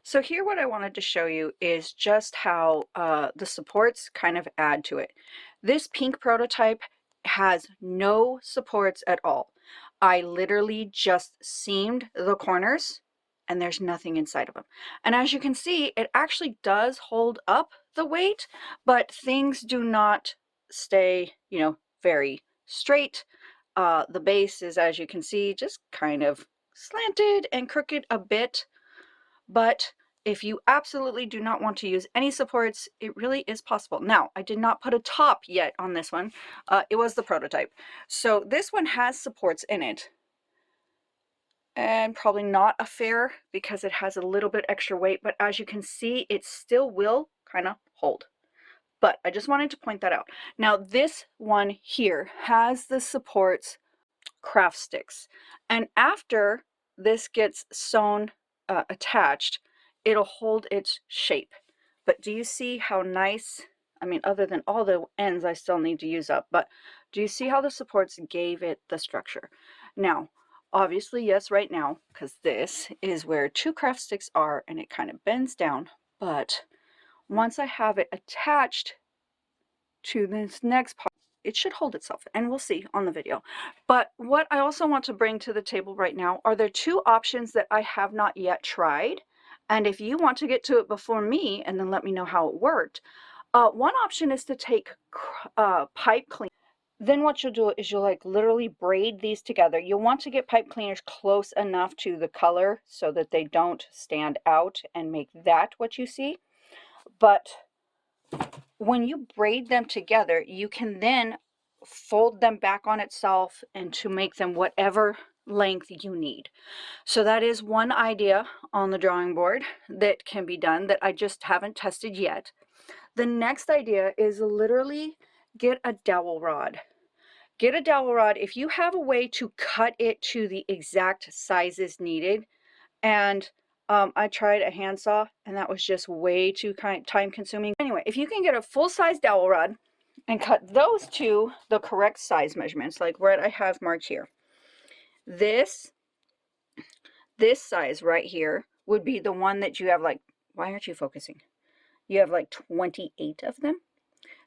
So here what I wanted to show you is just how the supports kind of add to it. This pink prototype has no supports at all. I literally just seamed the corners and there's nothing inside of them. And as you can see, it actually does hold up the weight, but things do not stay, very straight. The base is, as you can see, just kind of slanted and crooked a bit. But if you absolutely do not want to use any supports, it really is possible. Now, I did not put a top yet on this one. It was the prototype. So this one has supports in it. And probably not a fair because it has a little bit extra weight. But as you can see, it still will kind of hold. But I just wanted to point that out. Now, this one here has the supports craft sticks. And after this gets sewn attached, it'll hold its shape. But do you see how nice, I mean, other than all the ends I still need to use up, but do you see how the supports gave it the structure? Now, obviously, yes, right now, because this is where two craft sticks are and it kind of bends down, but once I have it attached to this next part, it should hold itself, and we'll see on the video. But what I also want to bring to the table right now are there two options that I have not yet tried. And if you want to get to it before me and then let me know how it worked, one option is to take pipe cleaner. Then what you'll do is you'll like literally braid these together. You'll want to get pipe cleaners close enough to the color so that they don't stand out and make that what you see. But when you braid them together, you can then fold them back on itself and to make them whatever length you need. So that is one idea on the drawing board that can be done that I just haven't tested yet. The next idea is literally get a dowel rod. Get a dowel rod if you have a way to cut it to the exact sizes needed. And I tried a handsaw and that was just way too time consuming. Anyway, if you can get a full-size dowel rod and cut those to the correct size measurements, like what I have marked here. This size right here would be the one that you have like, why aren't you focusing? You have like 28 of them.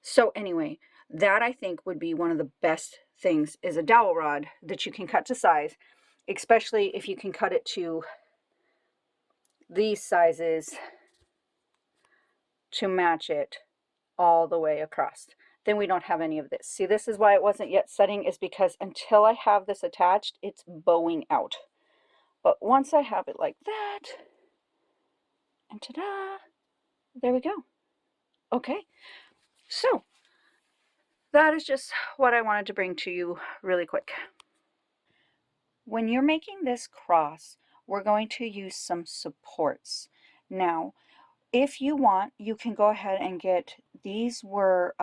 So anyway, that I think would be one of the best things is a dowel rod that you can cut to size, especially if you can cut it to these sizes to match it all the way across. Then we don't have any of this. See, this is why it wasn't yet setting, is because until I have this attached, it's bowing out. But once I have it like that, and ta-da, there we go. Okay, so that is just what I wanted to bring to you really quick. When you're making this cross, we're going to use some supports. Now, if you want, you can go ahead and get, these were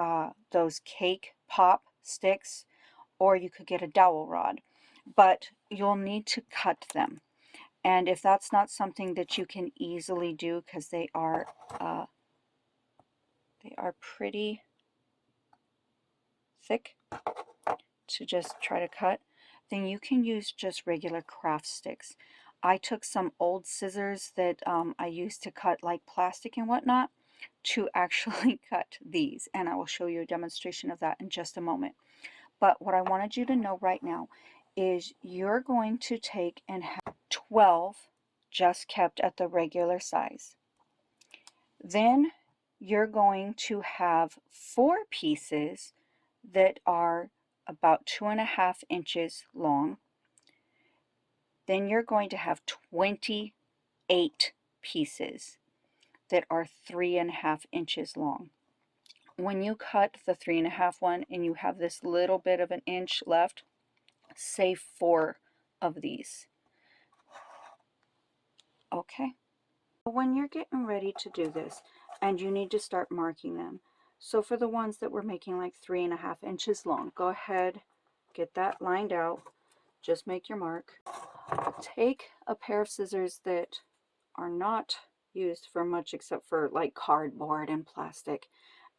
those cake pop sticks, or you could get a dowel rod, but you'll need to cut them. And if that's not something that you can easily do, because they are pretty thick to just try to cut, then you can use just regular craft sticks. I took some old scissors that I used to cut like plastic and whatnot to actually cut these, and I will show you a demonstration of that in just a moment. But what I wanted you to know right now is you're going to take and have 12 just kept at the regular size. Then you're going to have 4 pieces that are about 2.5 inches long. Then you're going to have 28 pieces that are 3.5 inches long. When you cut the 3.5 one and you have this little bit of an inch left, save 4 of these. Okay. When you're getting ready to do this, and you need to start marking them, so for the ones that we're making like 3.5 inches long, go ahead, get that lined out, just make your mark. Take a pair of scissors that are not used for much except for like cardboard and plastic,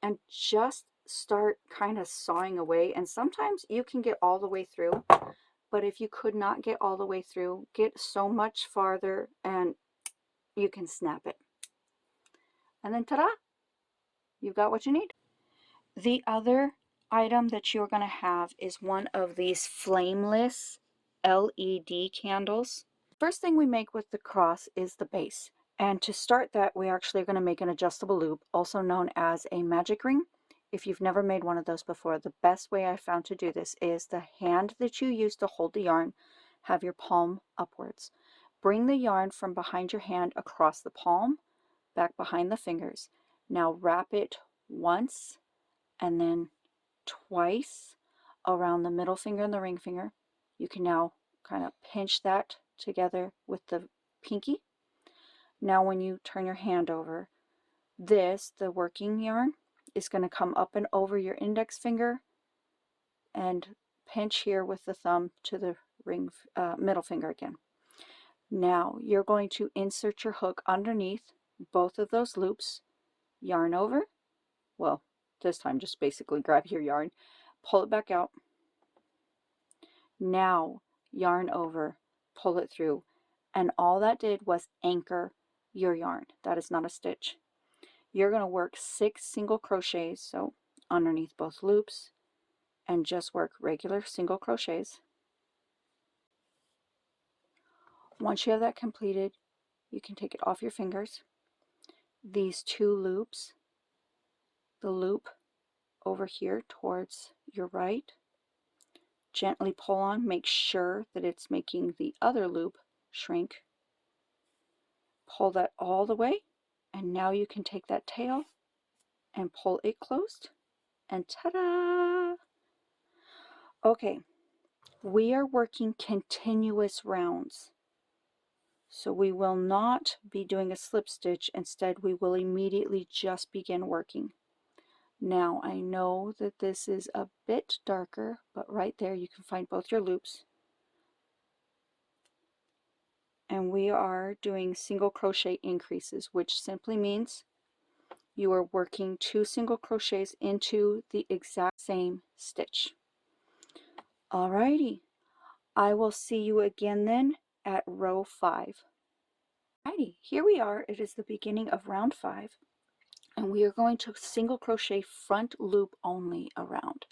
and just start kind of sawing away. And sometimes you can get all the way through, but if you could not get all the way through, get so much farther and you can snap it. And then ta-da! You've got what you need. The other item that you're going to have is one of these flameless LED candles. First thing we make with the cross is the base. And to start that, we actually are going to make an adjustable loop, also known as a magic ring. If you've never made one of those before, the best way I found to do this is the hand that you use to hold the yarn, have your palm upwards. Bring the yarn from behind your hand across the palm, back behind the fingers. Now wrap it once and then twice around the middle finger and the ring finger. You can now kind of pinch that together with the pinky. Now when you turn your hand over, the working yarn, is going to come up and over your index finger and pinch here with the thumb to the middle finger again. Now you're going to insert your hook underneath both of those loops, yarn over, well, this time just basically grab your yarn, pull it back out. Now yarn over, pull it through, and all that did was anchor your yarn. That is not a stitch. You're going to work 6 single crochets, so underneath both loops, and just work regular single crochets. Once you have that completed, you can take it off your fingers. These 2 loops, the loop over here towards your right, gently pull on, make sure that it's making the other loop shrink. Pull that all the way, and now you can take that tail and pull it closed, and ta-da! Okay, we are working continuous rounds, so we will not be doing a slip stitch. Instead, we will immediately just begin working. Now I know that this is a bit darker, but right there you can find both your loops. And we are doing single crochet increases, which simply means you are working 2 single crochets into the exact same stitch. Alrighty, I will see you again then at row 5. Alrighty, here we are. It is the beginning of round 5, and we are going to single crochet front loop only around.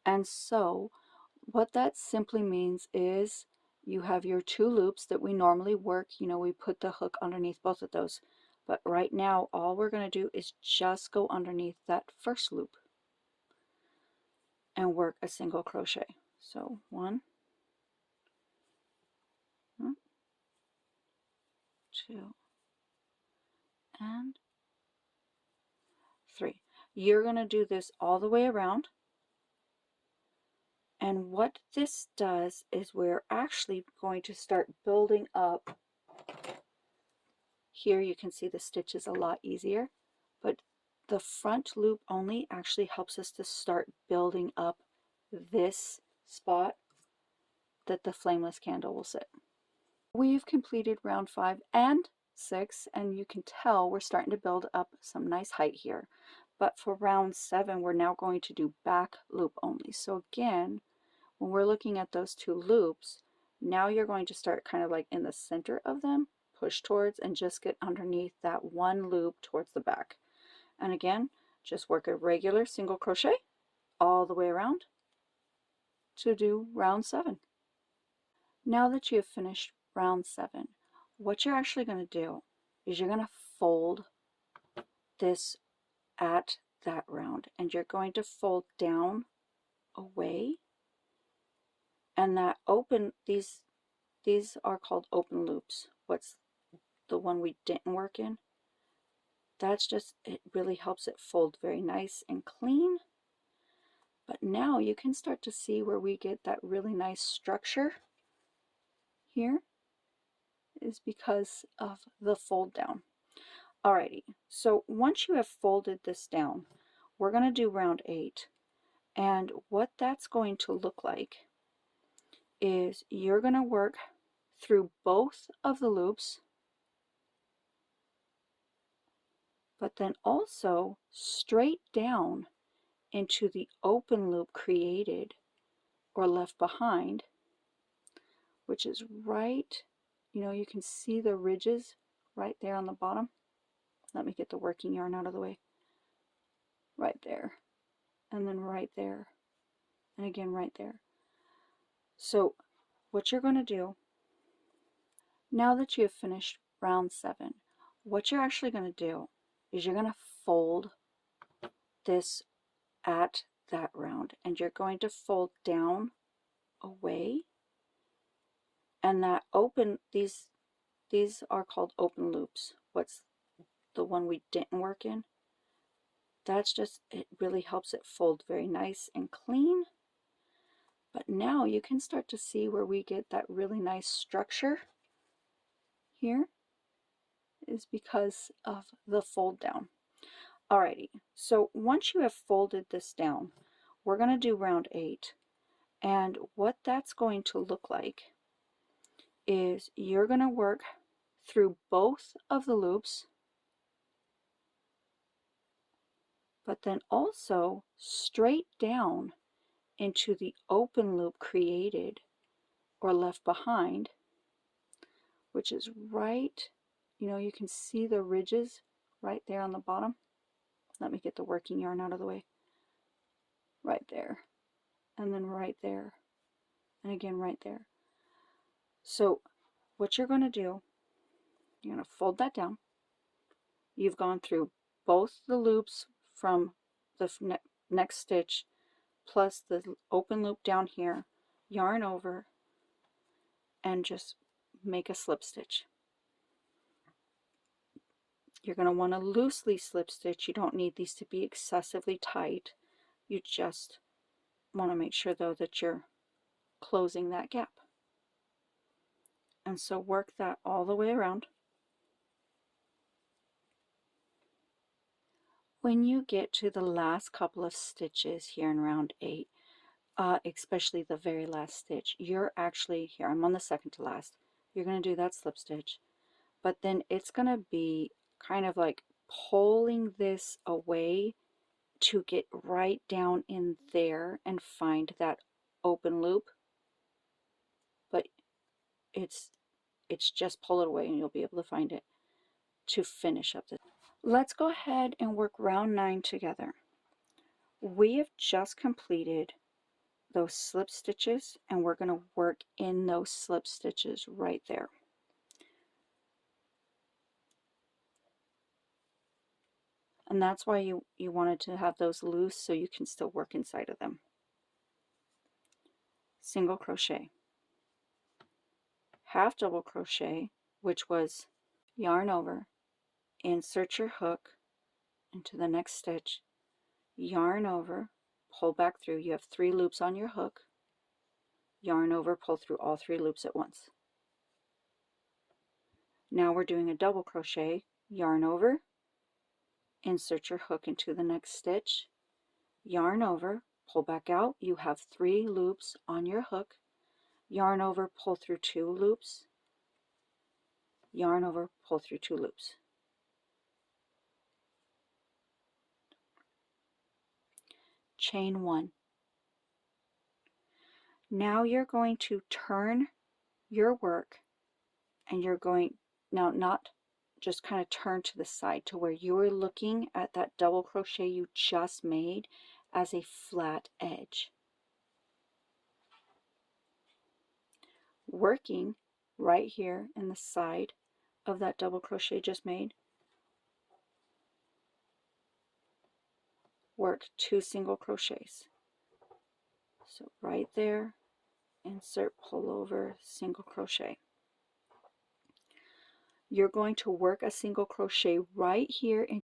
And so what that simply means is you have your 2 loops that we normally work. You know, we put the hook underneath both of those. But right now, all we're going to do is just go underneath that first loop and work a single crochet. So 1, 2, and 3. You're going to do this all the way around. And what this does is we're actually going to start building up. Here you can see the stitch is a lot easier, but the front loop only actually helps us to start building up this spot that the flameless candle will sit. We've completed round 5 and 6, and you can tell we're starting to build up some nice height here. But for round 7, we're now going to do back loop only. So again, when we're looking at those 2 loops, now you're going to start kind of like in the center of them, push towards, and just get underneath that 1 loop towards the back. And again, just work a regular single crochet all the way around to do round 7. Now that you have finished round 7, what you're actually going to do is you're going to fold this at that round, and you're going to fold down away, and that open, these are called open loops. What's the one we didn't work in? That's just, it really helps it fold very nice and clean. But now you can start to see where we get that really nice structure here is because of the fold down. Alrighty, so once you have folded this down, we're going to do round 8. And what that's going to look like is you're going to work through both of the loops, but then also straight down into the open loop created or left behind, which is right, you know, you can see the ridges right there on the bottom. Let me get the working yarn out of the way. Right there, and then right there, and again right there. So what you're going to do, now that you have finished round 7, what you're actually going to do is you're going to fold this at that round, and you're going to fold down away, and that open, these are called open loops. What's the one we didn't work in? That's just, it really helps it fold very nice and clean. But now you can start to see where we get that really nice structure here is because of the fold down. Alrighty, so once you have folded this down, we're going to do round 8, and what that's going to look like is you're going to work through both of the loops, but then also straight down into the open loop created or left behind, which is right, you can see the ridges right there on the bottom. Let me get the working yarn out of the way. Right there, and then right there, and again right there. So what you're going to do, you're going to fold that down. You've gone through both the loops from the next stitch plus the open loop down here, yarn over, and just make a slip stitch. You're going to want to loosely slip stitch. You don't need these to be excessively tight. You just want to make sure though that you're closing that gap. And so work that all the way around. When you get to the last couple of stitches here in round 8, especially the very last stitch, you're actually, here I'm on the second to last, you're going to do that slip stitch, but then it's going to be kind of like pulling this away to get right down in there and find that open loop, but it's just pull it away and you'll be able to find it to finish up this. Let's go ahead and work round 9 together. We have just completed those slip stitches, and we're going to work in those slip stitches right there. And that's why you wanted to have those loose, so you can still work inside of them. Single crochet, half double crochet, which was yarn over, insert your hook into the next stitch, yarn over, pull back through. You have 3 loops on your hook, yarn over, pull through all 3 loops at once. Now we're doing a double crochet, yarn over, insert your hook into the next stitch, yarn over, pull back out. You have 3 loops on your hook, yarn over, pull through 2 loops, yarn over, pull through 2 loops. Chain 1. Now you're going to turn your work, and you're going, now not just kind of turn to the side to where you're looking at that double crochet you just made as a flat edge. Working right here in the side of that double crochet just made, work 2 single crochets. So right there, insert, pull over, single crochet. You're going to work a single crochet right here in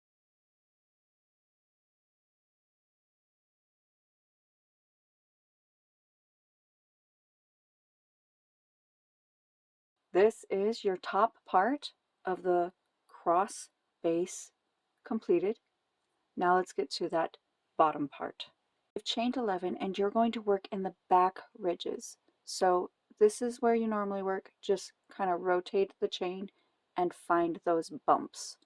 this is your top part of the cross base completed. Now let's get to that bottom part. You've chained 11, and you're going to work in the back ridges. So this is where you normally work. Just kind of rotate the chain and find those bumps.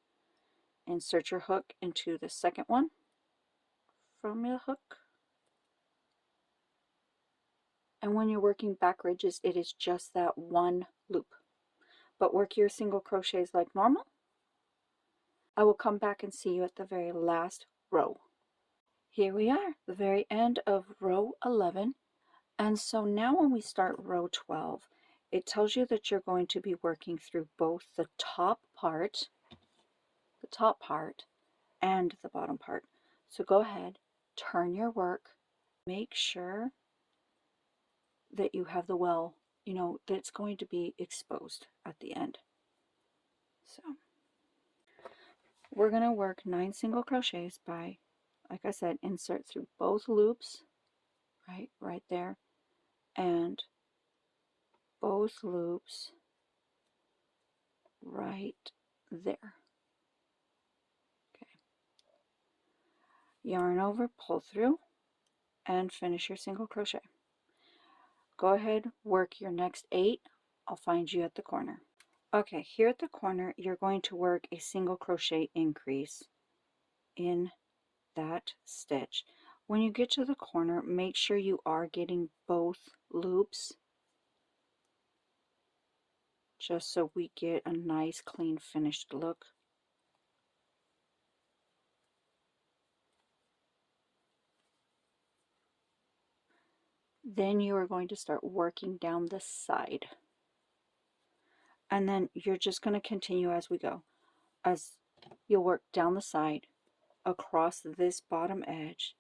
Insert your hook into the second one from your hook. And when you're working back ridges, it is just that one loop. But work your single crochets like normal. I will come back and see you at the very last row. Here we are, the very end of row 11. And so now when we start row 12, it tells you that you're going to be working through both the top part and the bottom part. So go ahead, turn your work, make sure that you have the well, that's going to be exposed at the end. So we're going to work 9 single crochets by, like I said, insert through both loops, right there, and both loops right there. Okay. Yarn over, pull through, and finish your single crochet. Go ahead, work your next 8. I'll find you at the corner. Okay, here at the corner, you're going to work a single crochet increase in that stitch. When you get to the corner, make sure you are getting both loops, just so we get a nice, clean, finished look. Then you are going to start working down the side. And then you're just going to continue as we go. As you'll work down the side, across this bottom edge,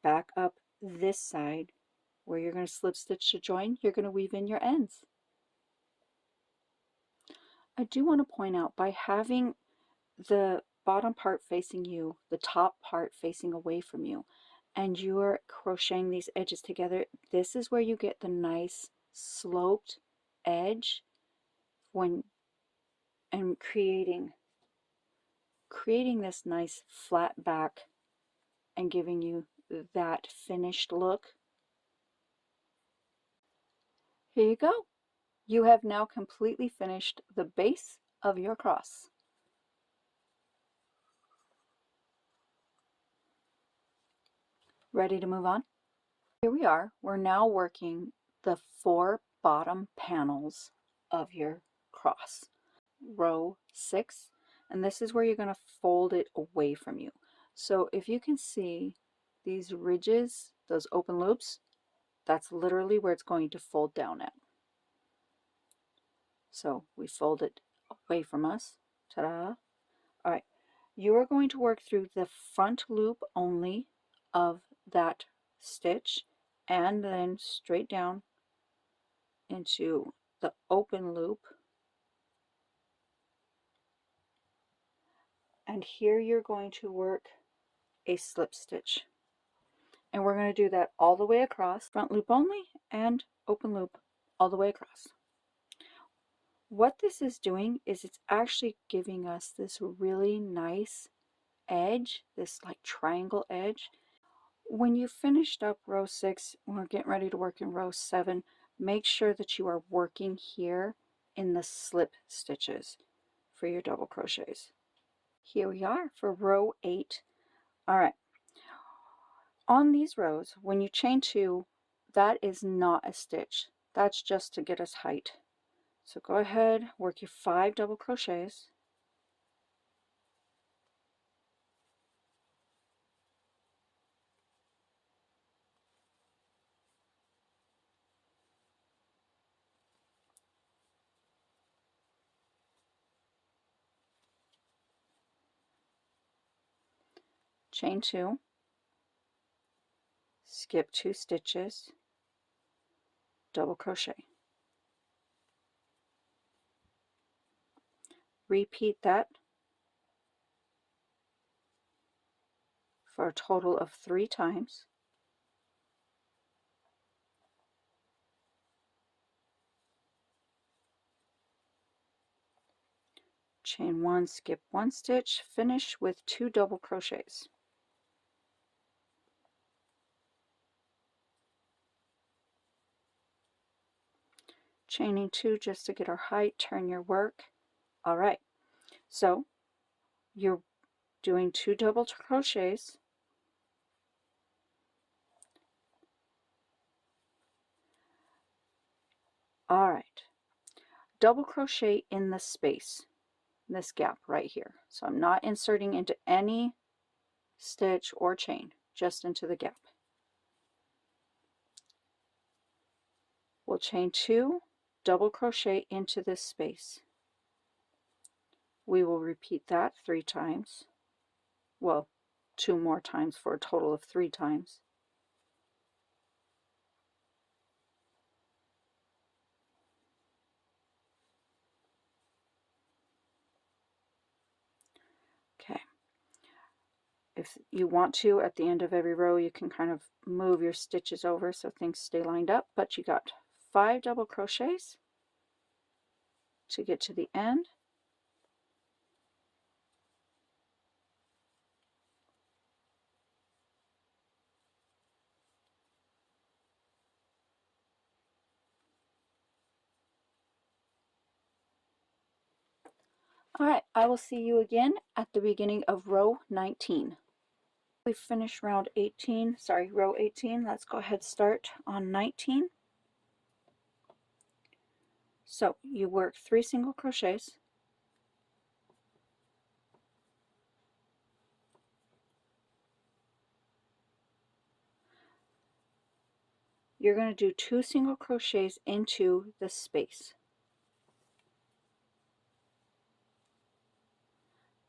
back up this side, where you're going to slip stitch to join, you're going to weave in your ends. I do want to point out, by having the bottom part facing you, the top part facing away from you, and you are crocheting these edges together, this is where you get the nice sloped edge and creating this nice flat back and giving you that finished look. Here you go. You have now completely finished the base of your cross. Ready to move on? Here we are. We're now working the 4 bottom panels of your cross. Row 6, and this is where you're going to fold it away from you. So if you can see these ridges, those open loops, that's literally where it's going to fold down at. So we fold it away from us. Ta-da! All right, you are going to work through the front loop only of that stitch, and then straight down into the open loop. And here you're going to work a slip stitch. And we're going to do that all the way across, front loop only and open loop all the way across. What this is doing is it's actually giving us this really nice edge, this like triangle edge. When you finished up row 6, we're getting ready to work in row 7, make sure that you are working here in the slip stitches for your double crochets. Here we are for row 8. All right. On these rows, when you chain 2, that is not a stitch. That's just to get us height. So go ahead, work your 5 double crochets. Chain 2, skip 2 stitches, double crochet. Repeat that for a total of 3 times. Chain 1, skip 1 stitch, finish with 2 double crochets. Chaining 2 just to get our height, turn your work. All right, so you're doing 2 double crochets, all right, double crochet in the space, this gap right here. So I'm not inserting into any stitch or chain, just into the gap. We'll chain 2, double crochet into this space. We will repeat that 3 times. Well, 2 more times for a total of 3 times. Okay. If you want to, at the end of every row, you can kind of move your stitches over so things stay lined up, but you got 5 double crochets to get to the end. All right, I will see you again at the beginning of row 19. We've finished row 18. Let's go ahead and start on 19. So you work 3 single crochets, you're going to do 2 single crochets into the space,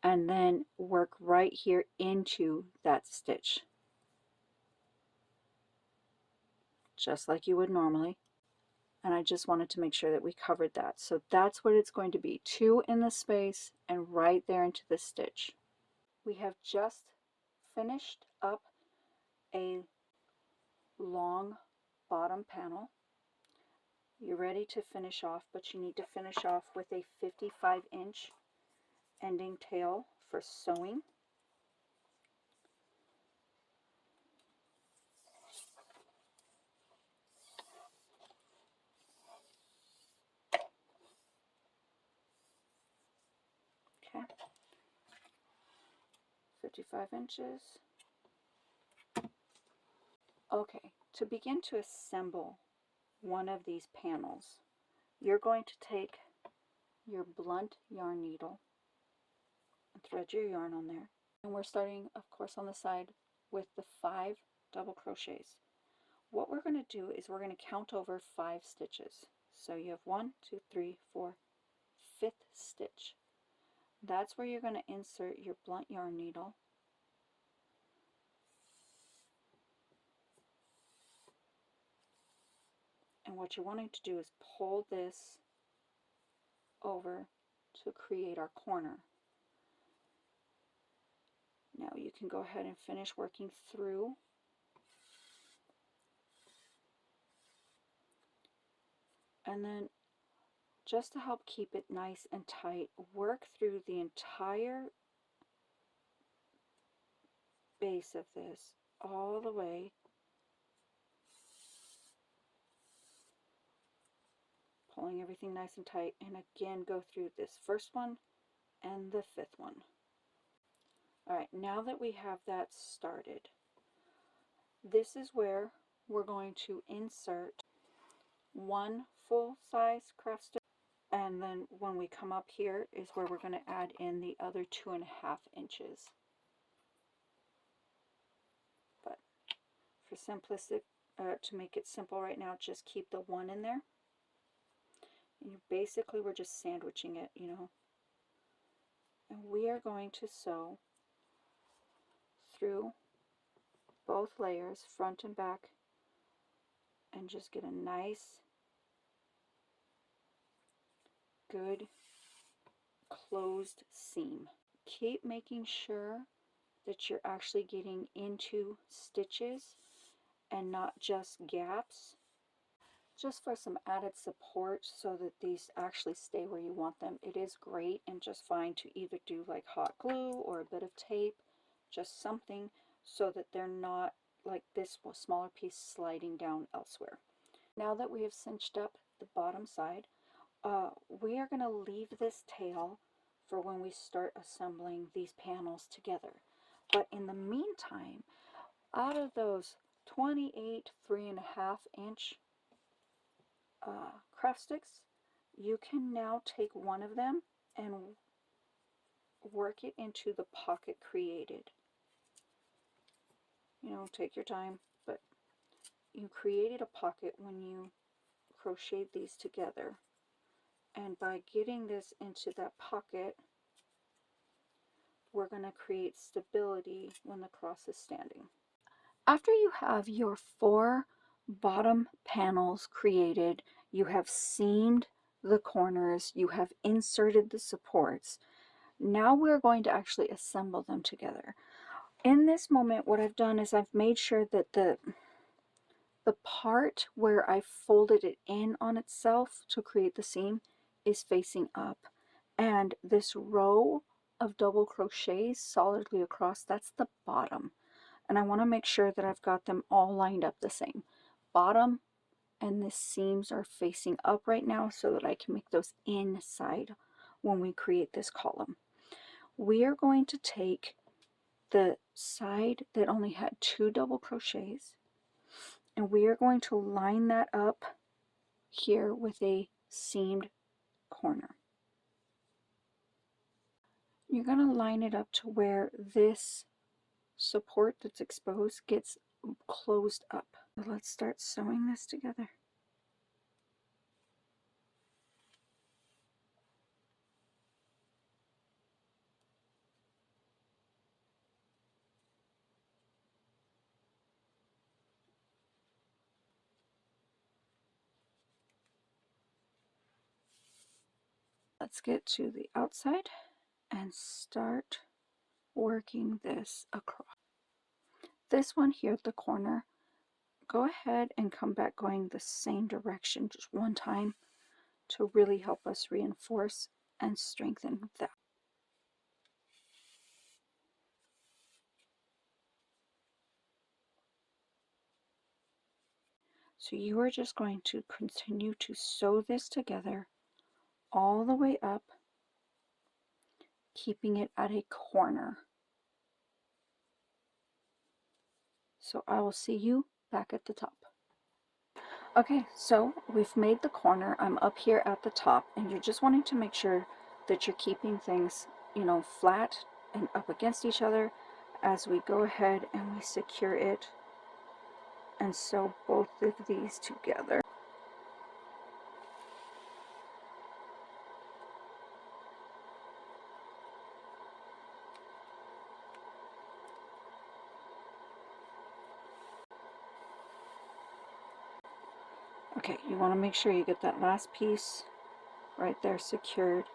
and then work right here into that stitch, just like you would normally. And I just wanted to make sure that we covered that. So that's what it's going to be, 2 in the space and right there into the stitch. We have just finished up a long bottom panel. You're ready to finish off, but you need to finish off with a 55-inch ending tail for sewing. Okay, 55 inches. Okay, to begin to assemble one of these panels, you're going to take your blunt yarn needle and thread your yarn on there. And we're starting, of course, on the side with the 5 double crochets. What we're going to do is we're going to count over 5 stitches. So you have 1, 2, 3, 4, 5th stitch. That's where you're going to insert your blunt yarn needle. And what you're wanting to do is pull this over to create our corner. Now you can go ahead and finish working through. And then just to help keep it nice and tight, work through the entire base of this all the way pulling everything nice and tight, and again go through this first one and the 5th one. Alright, now that we have that started, this is where we're going to insert 1 full-size craft stitch, and then when we come up here is where we're going to add in the other 2.5 inches. But for simplistic, to make it simple right now, just keep the 1 in there. And basically we're just sandwiching it, you know. And we are going to sew through both layers, front and back, and just get a nice, good closed seam. Keep making sure that you're actually getting into stitches and not just gaps, just for some added support so that these actually stay where you want them. It is great and just fine to either do like hot glue or a bit of tape, just something so that they're not like this smaller piece sliding down elsewhere. Now that we have cinched up the bottom side, we are going to leave this tail for when we start assembling these panels together. But in the meantime, out of those 28 3.5 inch craft sticks, you can now take one of them and work it into the pocket created. You know, take your time, but you created a pocket when you crocheted these together. And by getting this into that pocket, we're going to create stability when the cross is standing. After you have your 4 bottom panels created, you have seamed the corners, you have inserted the supports. Now we're going to actually assemble them together. In this moment, what I've done is I've made sure that the part where I folded it in on itself to create the seam is facing up. And this row of double crochets solidly across, that's the bottom. And I want to make sure that I've got them all lined up the same. Bottom and the seams are facing up right now so that I can make those inside when we create this column. We are going to take the side that only had 2 double crochets, and we are going to line that up here with a seamed corner. You're going to line it up to where this support that's exposed gets closed up. Let's start sewing this together. Let's get to the outside and start working this across. This one here at the corner, go ahead and come back going the same direction just one time to really help us reinforce and strengthen that. So you are just going to continue to sew this together all the way up, keeping it at a corner. So I will see you back at the top. Okay, so we've made the corner. I'm up here at the top, and you're just wanting to make sure that you're keeping things, you know, flat and up against each other as we go ahead and we secure it and sew both of these together. Okay, you want to make sure you get that last piece right there secured.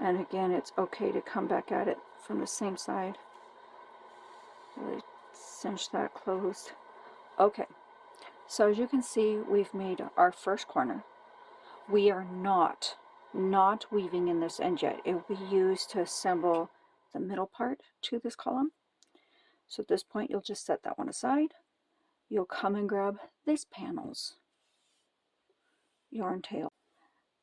And again, it's okay to come back at it from the same side. Really cinch that closed. Okay, so as you can see, we've made our first corner. We are not weaving in this end yet. It will be used to assemble the middle part to this column. So at this point, you'll just set that one aside. You'll come and grab this panel's yarn tail.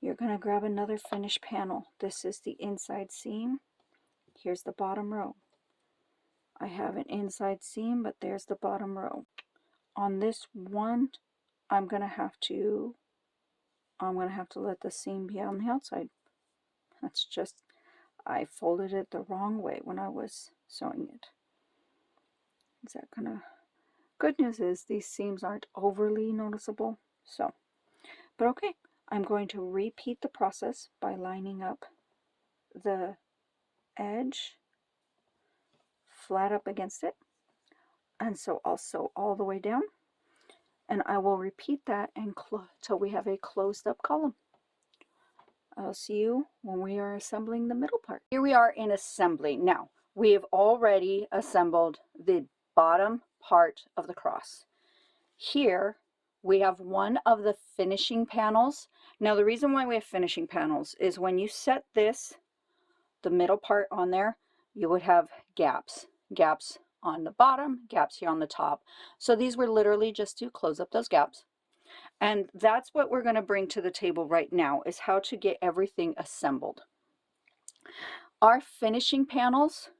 You're going to grab another finished panel. This is the inside seam. Here's the bottom row. I have an inside seam, but there's the bottom row. On this one, I'm going to have to let the seam be on the outside. That's just, I folded it the wrong way when I was sewing it. Is that gonna, good news is these seams aren't overly noticeable, so, but okay. I'm going to repeat the process by lining up the edge flat up against it, and so I'll sew all the way down, and I will repeat that until we have a closed up column. I'll see you when we are assembling the middle part. Here we are in assembly. Now, we have already assembled the bottom part of the cross. Here, we have one of the finishing panels. Now, the reason why we have finishing panels is when you set this, the middle part on there, you would have gaps. Gaps on the bottom, gaps here on the top. So these were literally just to close up those gaps. And that's what we're going to bring to the table right now, is how to get everything assembled. Our finishing panels,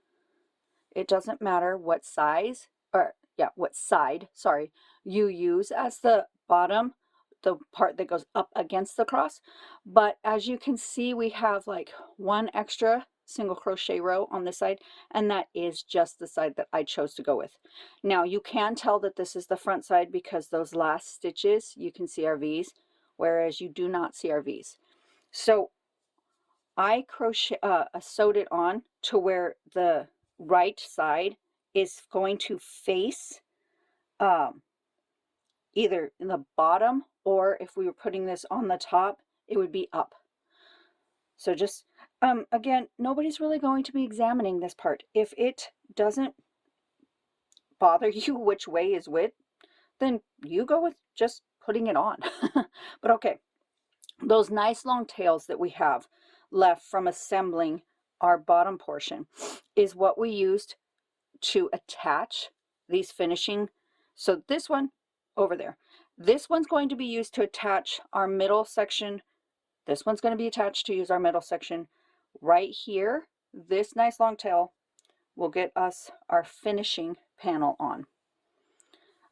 it doesn't matter what size, or what side, sorry, you use as the bottom, the part that goes up against the cross. But as you can see, we have like one extra single crochet row on this side, and that is just the side that I chose to go with. Now you can tell that this is the front side because those last stitches, you can see our V's, whereas you do not see our V's. So I sewed it on to where the right side is going to face either in the bottom, or if we were putting this on the top, it would be up. So just, again, nobody's really going to be examining this part. If it doesn't bother you which way is which, then you go with just putting it on. But okay, those nice long tails that we have left from assembling our bottom portion is what we used to attach these finishing. So this one over there, this one's going to be used to attach our middle section. This one's going to be attached to use our middle section. Right here, this nice long tail will get us our finishing panel on.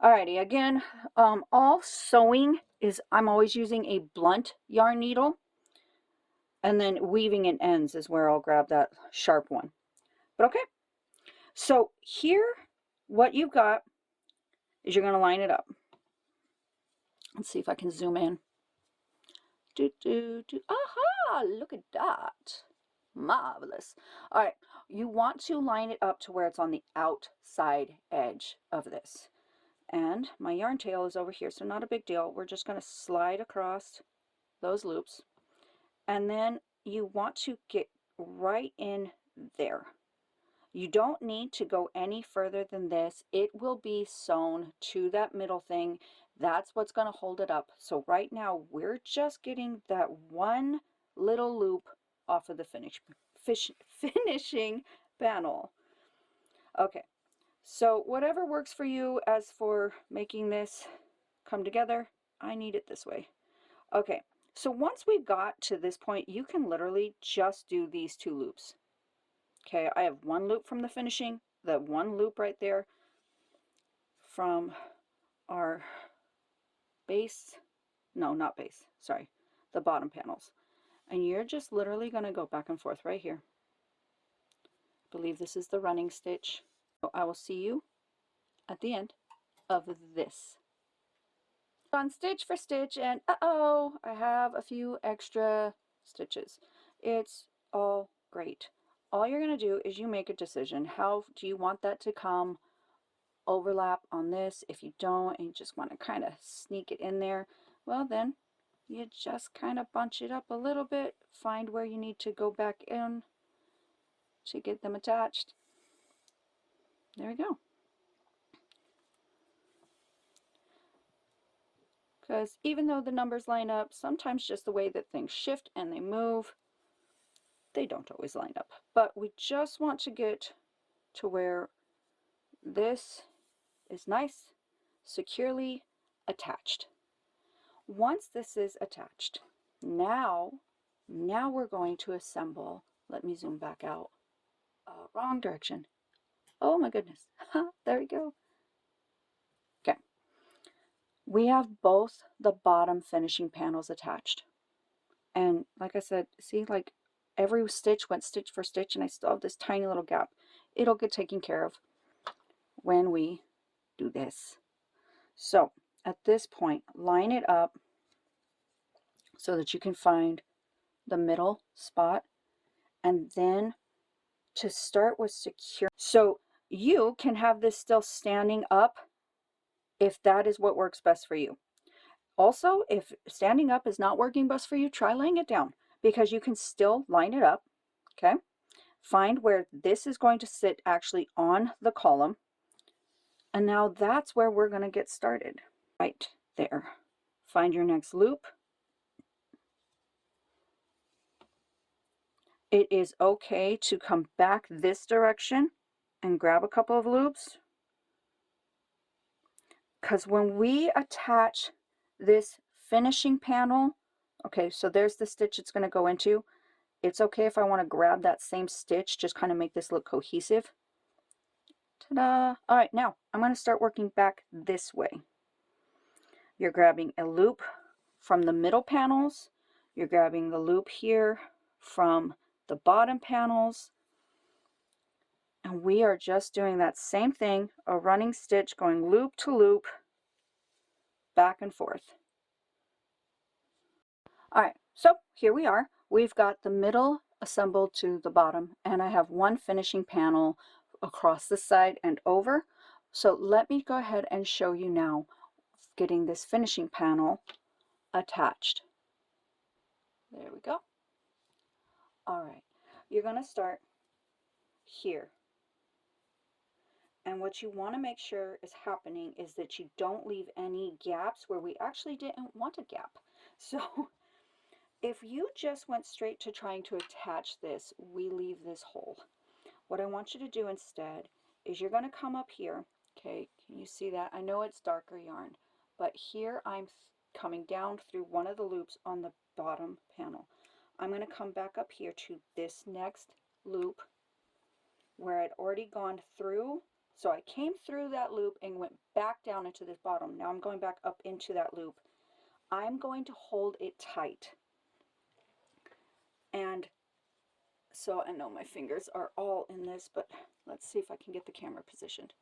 Alrighty, again, all sewing is, I'm always using a blunt yarn needle, and then weaving in ends is where I'll grab that sharp one. But okay, so here, what you've got is you're going to line it up. Let's see if I can zoom in. Aha, look at that. Marvelous. All right, you want to line it up to where it's on the outside edge of this. And my yarn tail is over here, so not a big deal. We're just going to slide across those loops. And then you want to get right in there. You don't need to go any further than this. It will be sewn to that middle thing. That's what's going to hold it up. So right now we're just getting that one little loop off of the finishing panel. Okay, so whatever works for you as for making this come together, I need it this way. Okay, so once we got to this point, you can literally just do these two loops. Okay, I have one loop from the finishing, the one loop right there from our base, no, not base, sorry, the bottom panels. And you're just literally going to go back and forth right here. I believe this is the running stitch. So I will see you at the end of this. On stitch for stitch, and uh-oh, I have a few extra stitches. It's all great. All you're going to do is you make a decision. How do you want that to come? Overlap on this. If you don't and you just want to kind of sneak it in there, well then you just kind of bunch it up a little bit, find where you need to go back in to get them attached. There we go. Because even though the numbers line up, sometimes just the way that things shift and they move, they don't always line up. But we just want to get to where this is nice, securely attached. Once this is attached, now we're going to assemble. Let me zoom back out. Wrong direction. Oh my goodness. There we go. Okay. We have both the bottom finishing panels attached. And like I said, see, like every stitch went stitch for stitch, and I still have this tiny little gap. It'll get taken care of when we do this. So at this point, line it up so that you can find the middle spot, and then to start with secure. So you can have this still standing up if that is what works best for you. Also, if standing up is not working best for you, try laying it down, because you can still line it up. Okay, find where this is going to sit actually on the column, and now that's where we're going to get started. Right there. Find your next loop. It is okay to come back this direction and grab a couple of loops, because when we attach this finishing panel, okay, so there's the stitch it's going to go into. It's okay if I want to grab that same stitch, just kind of make this look cohesive. Ta-da! All right, now I'm going to start working back this way. You're grabbing a loop from the middle panels. You're grabbing the loop here from the bottom panels. And we are just doing that same thing, a running stitch going loop to loop, back and forth. All right, so here we are. We've got the middle assembled to the bottom, and I have one finishing panel across the side and over. So let me go ahead and show you now getting this finishing panel attached. There we go. All right, you're going to start here. And what you want to make sure is happening is that you don't leave any gaps where we actually didn't want a gap. So if you just went straight to trying to attach this, we leave this hole. What I want you to do instead is you're going to come up here. Okay, can you see that? I know it's darker yarn, but here I'm coming down through one of the loops on the bottom panel. I'm going to come back up here to this next loop where I'd already gone through. So I came through that loop and went back down into this bottom. Now I'm going back up into that loop. I'm going to hold it tight. And so I know my fingers are all in this, but let's see if I can get the camera positioned.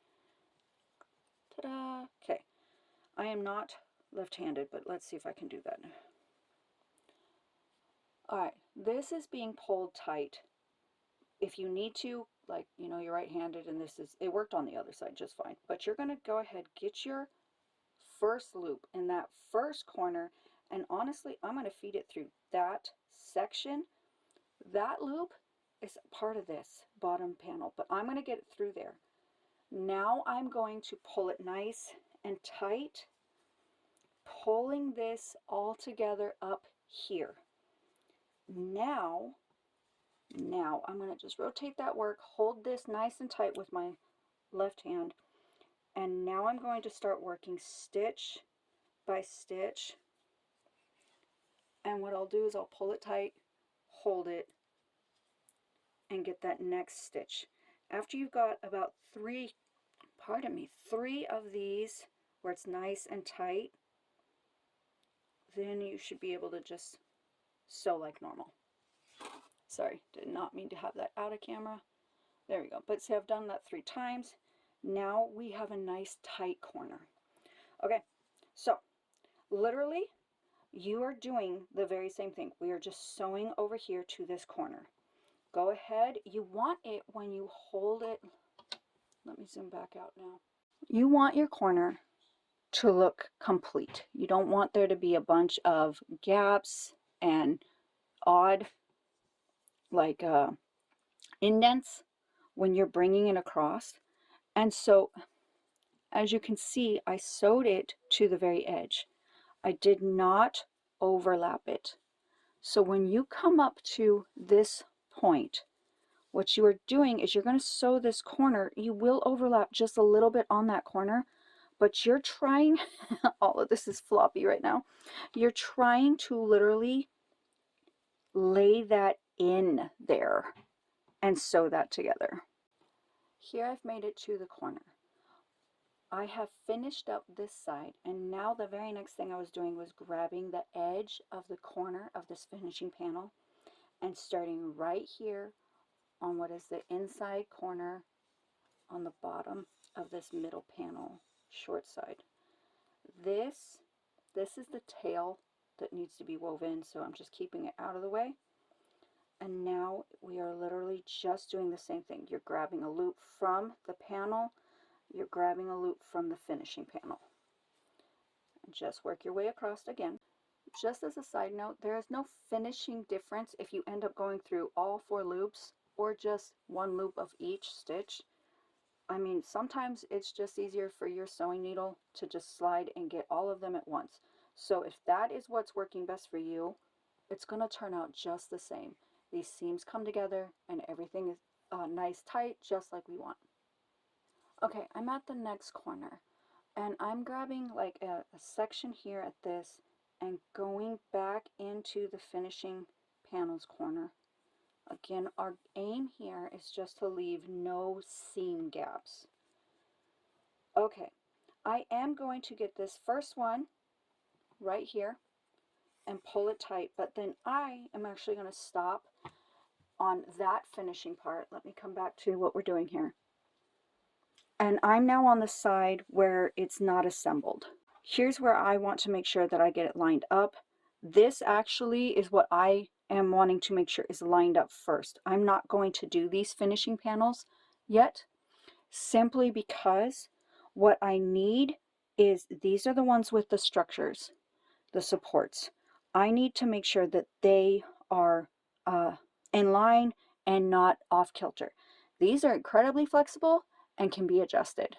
Ta-da! Okay. I am not left-handed, but let's see if I can do that. All right. This is being pulled tight. If you need to, like, you know, you're right-handed and this is, it worked on the other side just fine. But you're going to go ahead, get your first loop in that first corner, and honestly, I'm going to feed it through that section. That loop is part of this bottom panel, but I'm going to get it through there. Now I'm going to pull it nice and tight, pulling this all together up here. Now I'm going to just rotate that work, hold this nice and tight with my left hand, and now I'm going to start working stitch by stitch. And what I'll do is I'll pull it tight, hold it, and get that next stitch. After you've got about three of these where it's nice and tight, then you should be able to just sew like normal. Sorry, did not mean to have that out of camera. There we go. But see, I've done that 3 times. Now we have a nice tight corner. Okay, so literally you are doing the very same thing. We are just sewing over here to this corner. Go ahead. You want it when you hold it. Let me zoom back out now. You want your corner to look complete. You don't want there to be a bunch of gaps and odd like indents when you're bringing it across. And so as you can see, I sewed it to the very edge. I did not overlap it. So when you come up to this point, what you are doing is you're going to sew this corner. You will overlap just a little bit on that corner, but you're trying, all of this is floppy right now, you're trying to literally lay that in there and sew that together. Here I've made it to the corner. I have finished up this side, and now the very next thing I was doing was grabbing the edge of the corner of this finishing panel and starting right here on what is the inside corner on the bottom of this middle panel, short side. This is the tail that needs to be woven, so I'm just keeping it out of the way. And now we are literally just doing the same thing. You're grabbing a loop from the panel, you're grabbing a loop from the finishing panel. And just work your way across again. Just as a side note, there is no finishing difference if you end up going through all 4 loops or just 1 loop of each stitch. I mean, sometimes it's just easier for your sewing needle to just slide and get all of them at once. So if that is what's working best for you, it's going to turn out just the same. These seams come together and everything is nice tight, just like we want. Okay, I'm at the next corner, and I'm grabbing like a section here at this and going back into the finishing panels corner. Again, our aim here is just to leave no seam gaps. Okay, I am going to get this first one right here and pull it tight, but then I am actually going to stop on that finishing part. Let me come back to what we're doing here. And I'm now on the side where it's not assembled. Here's where I want to make sure that I get it lined up. This actually is what I am wanting to make sure is lined up first. I'm not going to do these finishing panels yet, simply because what I need is, these are the ones with the structures, the supports. I need to make sure that they are in line and not off kilter. These are incredibly flexible and can be adjusted.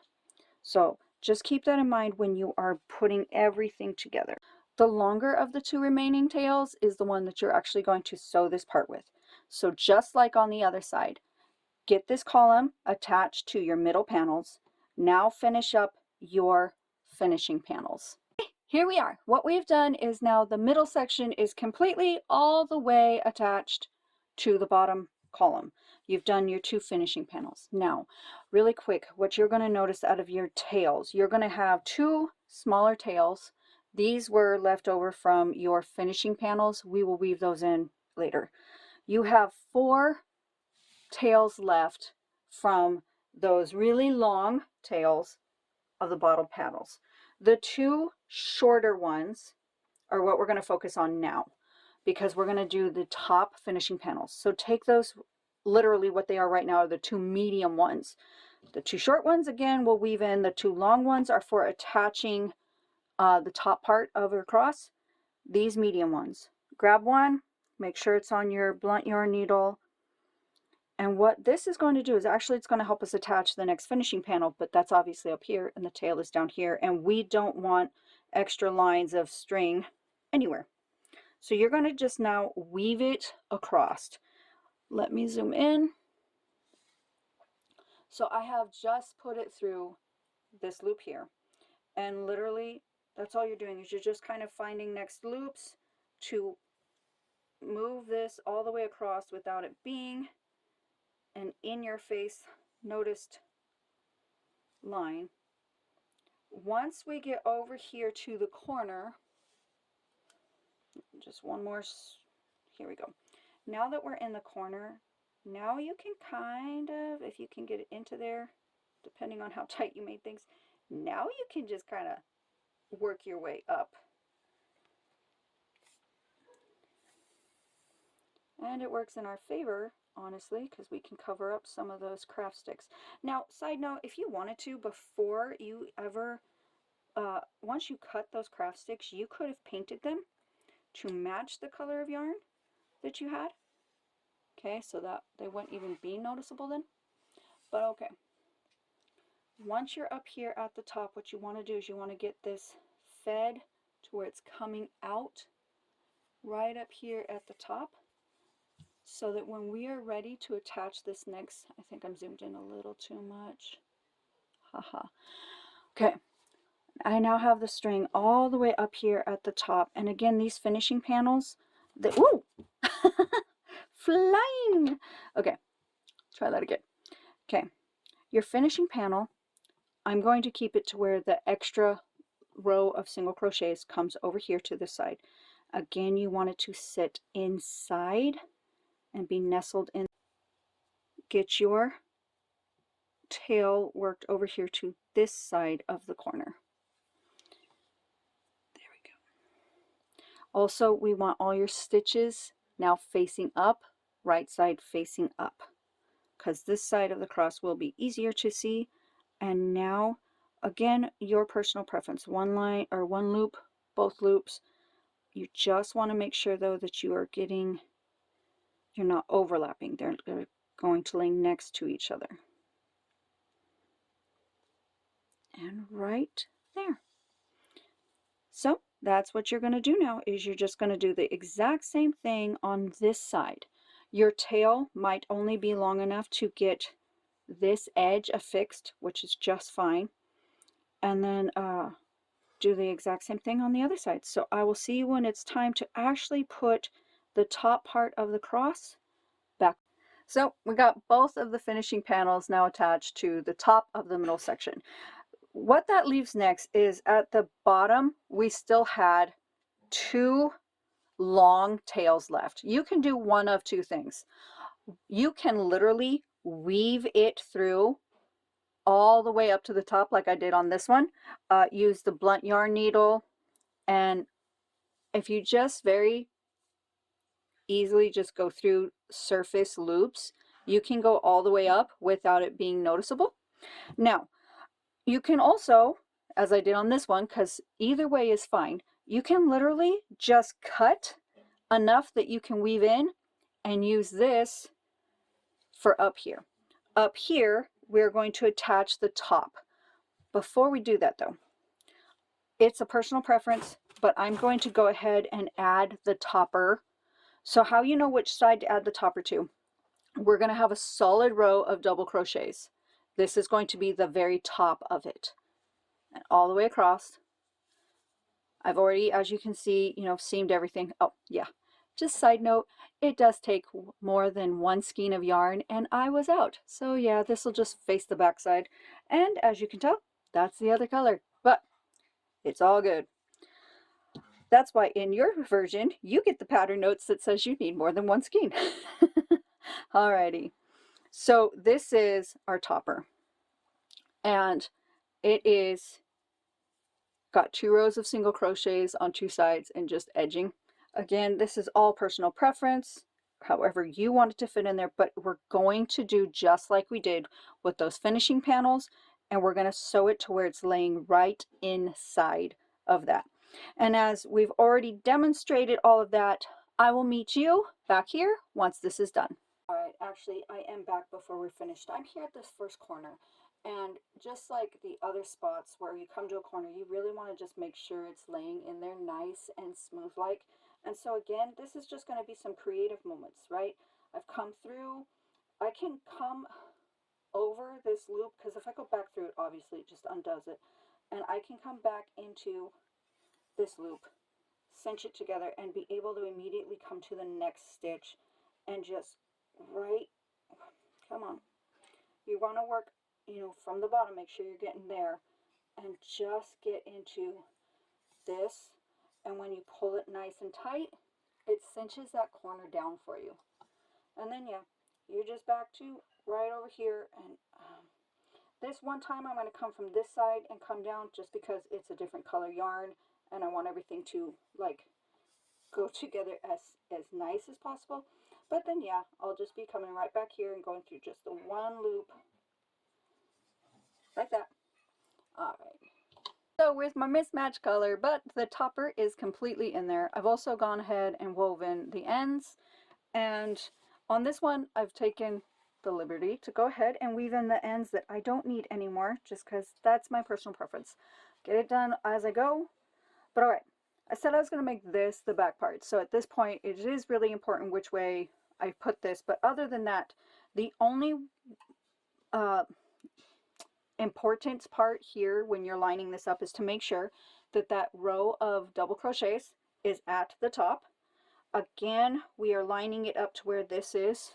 So just keep that in mind when you are putting everything together. The longer of the two remaining tails is the one that you're actually going to sew this part with. So just like on the other side, get this column attached to your middle panels. Now finish up your finishing panels. Here we are. What we've done is now the middle section is completely all the way attached to the bottom column. You've done your two finishing panels. Now, really quick, what you're going to notice out of your tails, you're going to have two smaller tails. These were left over from your finishing panels. We will weave those in later. You have 4 tails left from those really long tails of the bottom panels. The 2 shorter ones are what we're going to focus on now, because we're going to do the top finishing panels. So take those, literally what they are right now are the 2 medium ones. The 2 short ones, again, we'll weave in. The 2 long ones are for attaching the top part of your cross. These medium ones. Grab one, make sure it's on your blunt yarn needle. And what this is going to do is actually it's going to help us attach the next finishing panel, but that's obviously up here and the tail is down here, and we don't want extra lines of string anywhere. So you're going to just now weave it across. Let me zoom in. So I have just put it through this loop here, and literally that's all you're doing is you're just kind of finding next loops to move this all the way across without it being an in-your-face noticed line. Once we get over here to the corner, just one more, here we go. Now that we're in the corner, now you can kind of, if you can get it into there, depending on how tight you made things, now you can just kind of work your way up. And it works in our favor, honestly, because we can cover up some of those craft sticks. Now, side note, if you wanted to, before you ever, once you cut those craft sticks, you could have painted them to match the color of yarn that you had. Okay, so that they wouldn't even be noticeable then. But okay. Once you're up here at the top, what you want to do is you want to get this fed to where it's coming out right up here at the top, so that when we are ready to attach this next, I think I'm zoomed in a little too much. Haha. Okay. I now have the string all the way up here at the top. And again, these finishing panels, ooh! Flying! Okay, try that again. Okay, your finishing panel, I'm going to keep it to where the extra row of single crochets comes over here to the side. Again, you want it to sit inside and be nestled in. Get your tail worked over here to this side of the corner. There we go. Also, we want all your stitches now facing up, right side facing up, because this side of the cross will be easier to see. And now, again, your personal preference, one line or one loop, both loops. You just want to make sure though that you are getting, you're not overlapping. They're going to lay next to each other. And right there. So that's what you're going to do now, is you're just going to do the exact same thing on this side. Your tail might only be long enough to get this edge affixed, which is just fine. And then do the exact same thing on the other side. So I will see you when it's time to actually put the top part of the cross back. So we got both of the finishing panels now attached to the top of the middle section. what that leaves next is at the bottom, we still had 2 long tails left. You can do one of 2 things. You can literally weave it through all the way up to the top like I did on this one. Use the blunt yarn needle, and if you just very easily just go through surface loops, you can go all the way up without it being noticeable. Now, you can also, as I did on this one, because either way is fine, you can literally just cut enough that you can weave in and use this for up here. Up here, we're going to attach the top. Before we do that though, it's a personal preference, but I'm going to go ahead and add the topper. So how you know which side to add the topper to, we're going to have a solid row of double crochets. This is going to be the very top of it, and all the way across. I've already, as you can see, seamed everything. Oh yeah, just side note, it does take more than 1 skein of yarn, and I was out. So yeah, this will just face the back side, and as you can tell, that's the other color, but it's all good. That's why in your version, you get the pattern notes that says you need more than 1 skein. Alrighty, so this is our topper, and it is got 2 rows of single crochets on 2 sides and just edging. Again, this is all personal preference, however you want it to fit in there, but we're going to do just like we did with those finishing panels, and we're going to sew it to where it's laying right inside of that. And as we've already demonstrated all of that, I will meet you back here once this is done. All right, actually, I am back before we're finished. I'm here at this first corner, and just like the other spots where you come to a corner, you really want to just make sure it's laying in there nice and smooth like. And so again, this is just going to be some creative moments, right? I've come through, I can come over this loop, because if I go back through it, obviously it just undoes it. And I can come back into this loop, cinch it together, and be able to immediately come to the next stitch and just come on. You want to work, from the bottom, make sure you're getting there, and just get into this. And when you pull it nice and tight, it cinches that corner down for you. And then yeah, you're just back to right over here. And this one time I'm going to come from this side and come down, just because it's a different color yarn and I want everything to like go together as nice as possible. But then yeah, I'll just be coming right back here and going through just the one loop like that. All right. So with my mismatched color, but the topper is completely in there. I've also gone ahead and woven the ends, and on this one I've taken the liberty to go ahead and weave in the ends that I don't need anymore, just because that's my personal preference. Get it done as I go. But alright, I said I was going to make this the back part, so at this point it is really important which way I put this, but other than that, the only important part here when you're lining this up is to make sure that that row of double crochets is at the top. Again, we are lining it up to where this is.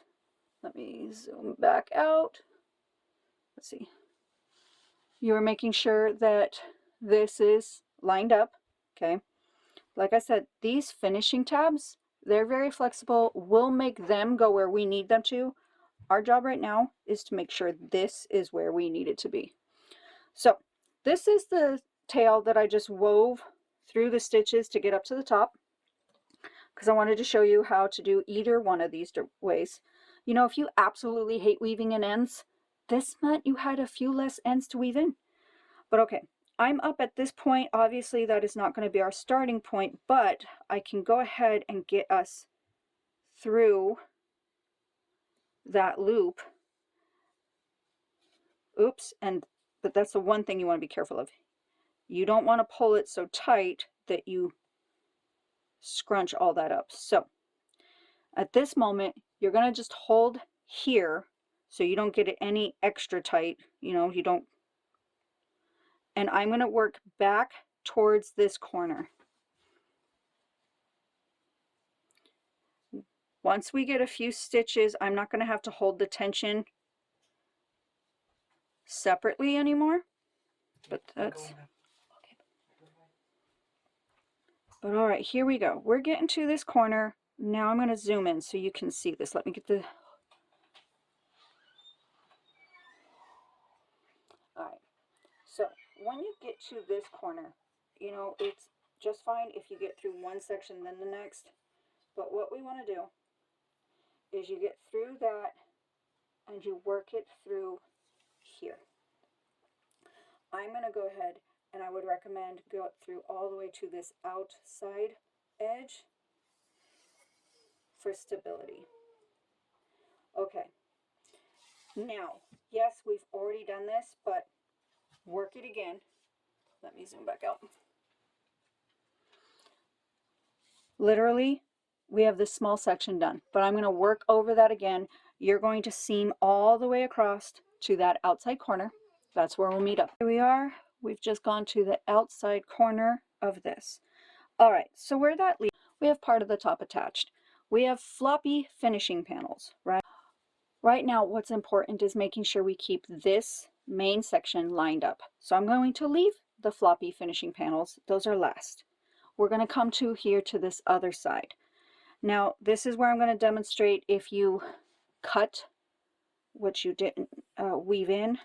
Let me zoom back out. Let's see. You are making sure that this is lined up. Okay. Like I said, these finishing tabs, they're very flexible. We'll make them go where we need them to. Our job right now is to make sure this is where we need it to be. So this is the tail that I just wove through the stitches to get up to the top, because I wanted to show you how to do either one of these ways. If you absolutely hate weaving in ends, this meant you had a few less ends to weave in. But okay, I'm up at this point. Obviously that is not going to be our starting point, but I can go ahead and get us through that loop. Oops, but that's the one thing you want to be careful of. You don't want to pull it so tight that you scrunch all that up. So at this moment, you're going to just hold here so you don't get it any extra tight. You don't. And I'm going to work back towards this corner. Once we get a few stitches, I'm not going to have to hold the tension separately anymore. but that's... But all right, here we go. We're getting to this corner. Now I'm going to zoom in so you can see this. Let me get the... All right. So when you get to this corner, you know, it's just fine if you get through one section then the next. But what we want to do is you get through that and you work it through here. I'm going to go ahead and I would recommend go through all the way to this outside edge for stability. Okay. Now, yes, we've already done this, but work it again. Let me zoom back out. Literally, we have this small section done, but I'm going to work over that again. You're going to seam all the way across to that outside corner. That's where we'll meet up. Here we are. We've just gone to the outside corner of this. All right, so where that leaves, we have part of the top attached. We have floppy finishing panels, right? Right now, what's important is making sure we keep this main section lined up. So I'm going to leave the floppy finishing panels. Those are last. We're going to come to here to this other side. Now, this is where I'm going to demonstrate if you cut what you didn't weave in.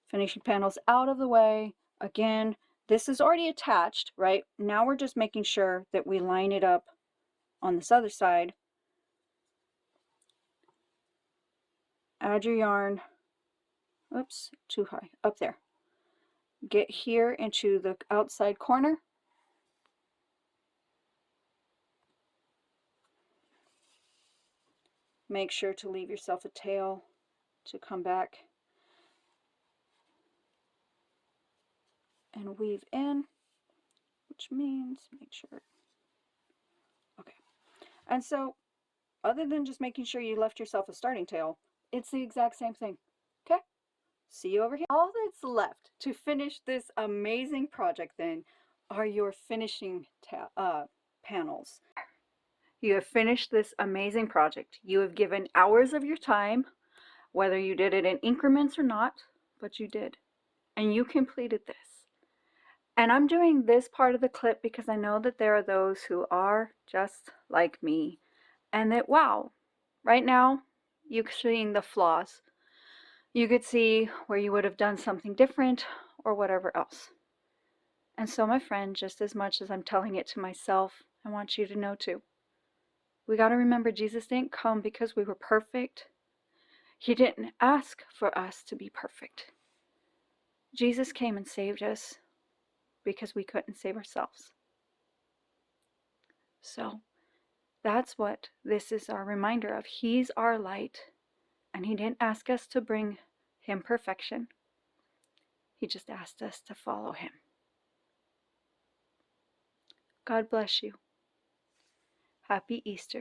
Finishing panels out of the way. Again, this is already attached, right? Now we're just making sure that we line it up on this other side. Add your yarn. Oops, too high. Up there. Get here into the outside corner. Make sure to leave yourself a tail to come back and weave in, which means make sure. Okay. And so, other than just making sure you left yourself a starting tail, it's the exact same thing. Okay? See you over here. All that's left to finish this amazing project then are your finishing panels. You have finished this amazing project. You have given hours of your time, whether you did it in increments or not, but you did. And you completed this. And I'm doing this part of the clip because I know that there are those who are just like me. And that, wow, right now, you're seeing the flaws. You could see where you would have done something different or whatever else. And so, my friend, just as much as I'm telling it to myself, I want you to know too. We got to remember Jesus didn't come because we were perfect. He didn't ask for us to be perfect. Jesus came and saved us because we couldn't save ourselves. So that's what this is our reminder of. He's our light, and he didn't ask us to bring him perfection. He just asked us to follow him. God bless you. Happy Easter.